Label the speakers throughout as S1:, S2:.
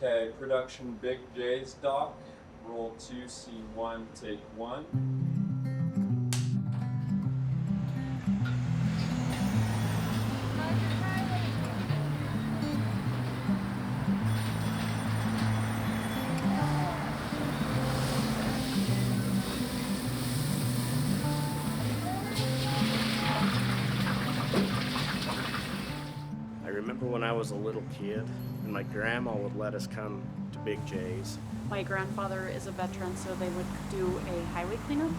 S1: Okay, production Big J's doc. Roll 2, scene 1, take 1.
S2: I remember when I was a little kid and my grandma would let us come to Big J's.
S3: My grandfather is a veteran, so they would do a highway cleanup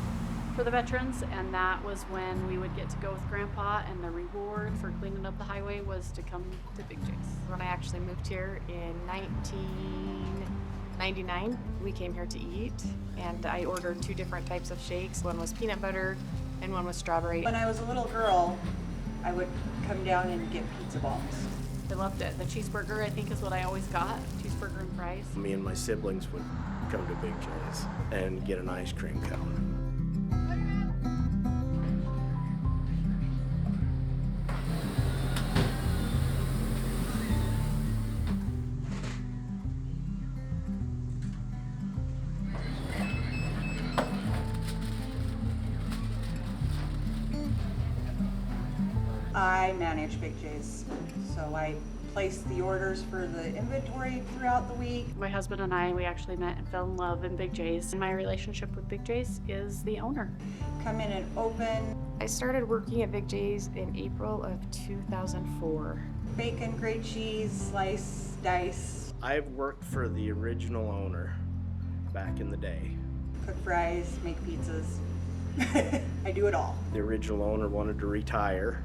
S3: for the veterans, and that was when we would get to go with Grandpa, and the reward for cleaning up the highway was to come to Big J's.
S4: When I actually moved here in 1999, we came here to eat, and I ordered 2 different types of shakes. One was peanut butter and one was strawberry.
S5: When I was a little girl, I would come down and get pizza balls.
S3: I loved it. The cheeseburger, I think, is what I always got. Cheeseburger and fries.
S2: Me and my siblings would come to Big J's and get an ice cream cone.
S5: I manage Big J's, so I place the orders for the inventory throughout the week.
S3: My husband and I, we actually met and fell in love in Big J's. And my relationship with Big J's is the owner.
S5: Come in and open.
S4: I started working at Big J's in April of 2004.
S5: Bacon, grate cheese, slice, dice,
S2: I've worked for the original owner back in the day.
S5: cook fries, make pizzas. I do it all.
S2: The original owner wanted to retire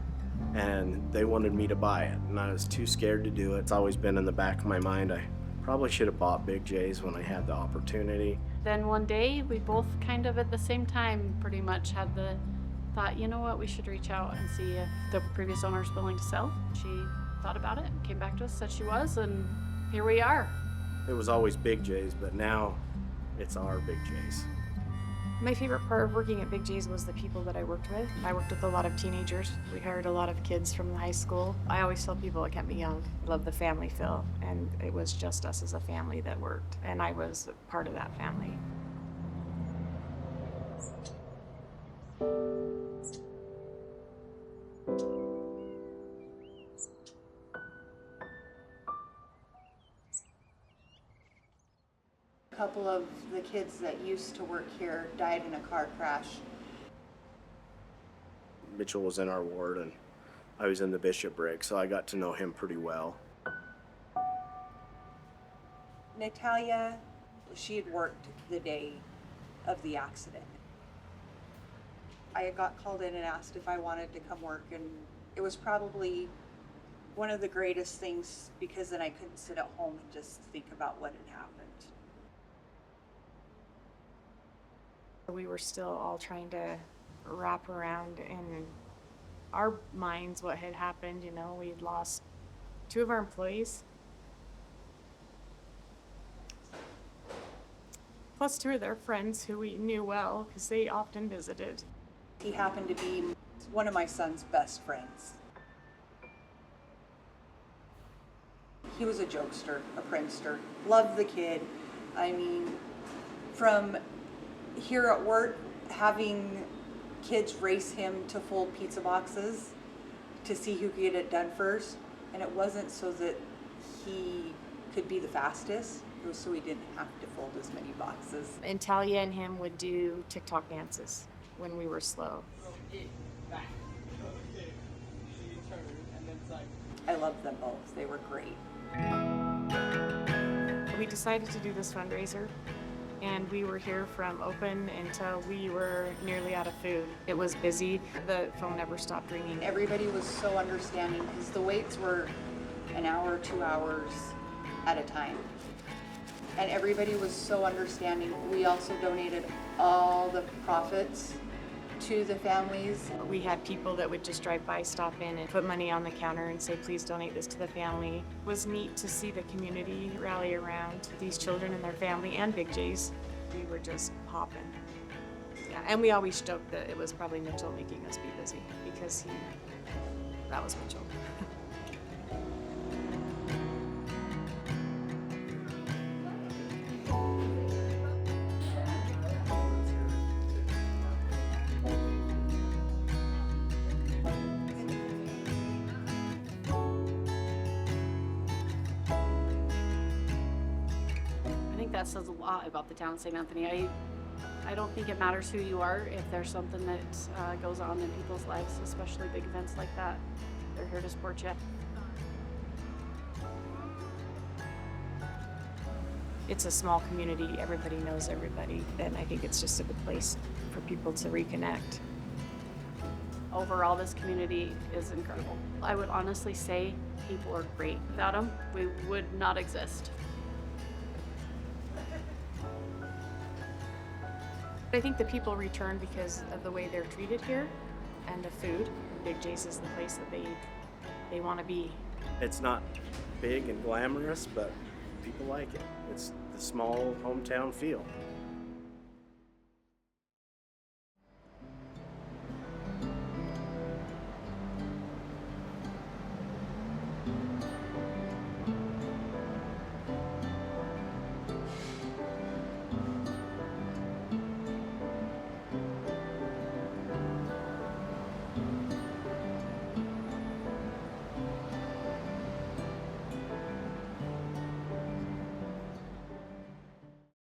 S2: and they wanted me to buy it, and I was too scared to do it. It's always been in the back of my mind. I probably should have bought Big J's when I had the opportunity.
S3: Then one day, we both kind of at the same time pretty much had the thought, you know what, we should reach out and see if the previous owner is willing to sell. She thought about it and came back to us, said she was, and here we are.
S2: It was always Big J's, but now it's our Big J's.
S4: My favorite part of working at Big J's was the people that I worked with. I worked with a lot of teenagers. We hired a lot of kids from the high school. I always tell people it kept me young. I love the family feel, and it was just us as a family that worked, and I was part of that family.
S5: A couple of the kids that used to work here died in a car crash.
S2: Mitchell was in our ward and I was in the bishopric, so I got to know him pretty well.
S5: Natalia, she had worked the day of the accident. I got called in and asked if I wanted to come work, and it was probably one of the greatest things because then I couldn't sit at home and just think about what had happened.
S4: We were still all trying to wrap around in our minds what had happened. You know, we had lost 2 of our employees, plus 2 of their friends who we knew well because they often visited.
S5: He happened to be one of my son's best friends. He was a jokester, a prankster, loved the kid. I mean, from here at work, having kids race him to fold pizza boxes to see who could get it done first. And it wasn't so that he could be the fastest, it was so he didn't have to fold as many boxes.
S4: And Talia and him would do TikTok dances when we were slow.
S5: I loved them both, they were great.
S4: We decided to do this fundraiser, and we were here from open until we were nearly out of food. It was busy. The phone never stopped ringing.
S5: Everybody was so understanding because the waits were an hour, 2 hours at a time. And everybody was so understanding. We also donated all the profits to the families.
S4: We had people that would just drive by, stop in, and put money on the counter and say, please donate this to the family. It was neat to see the community rally around these children and their family and Big J's. We were just hopping. Yeah, and we always joked that it was probably Mitchell making us be busy because that was Mitchell.
S3: think that says a lot about the town of St. Anthony. I don't think it matters who you are. If there's something that goes on in people's lives, especially big events like that, they're here to support you.
S4: It's a small community, everybody knows everybody, and I think it's just a good place for people to reconnect.
S3: Overall, this community is incredible. I would honestly say people are great. Without them, we would not exist.
S4: I think the people return because of the way they're treated here and the food. Big J's is the place that they want to be.
S2: It's not big and glamorous, but people like it. It's the small hometown feel.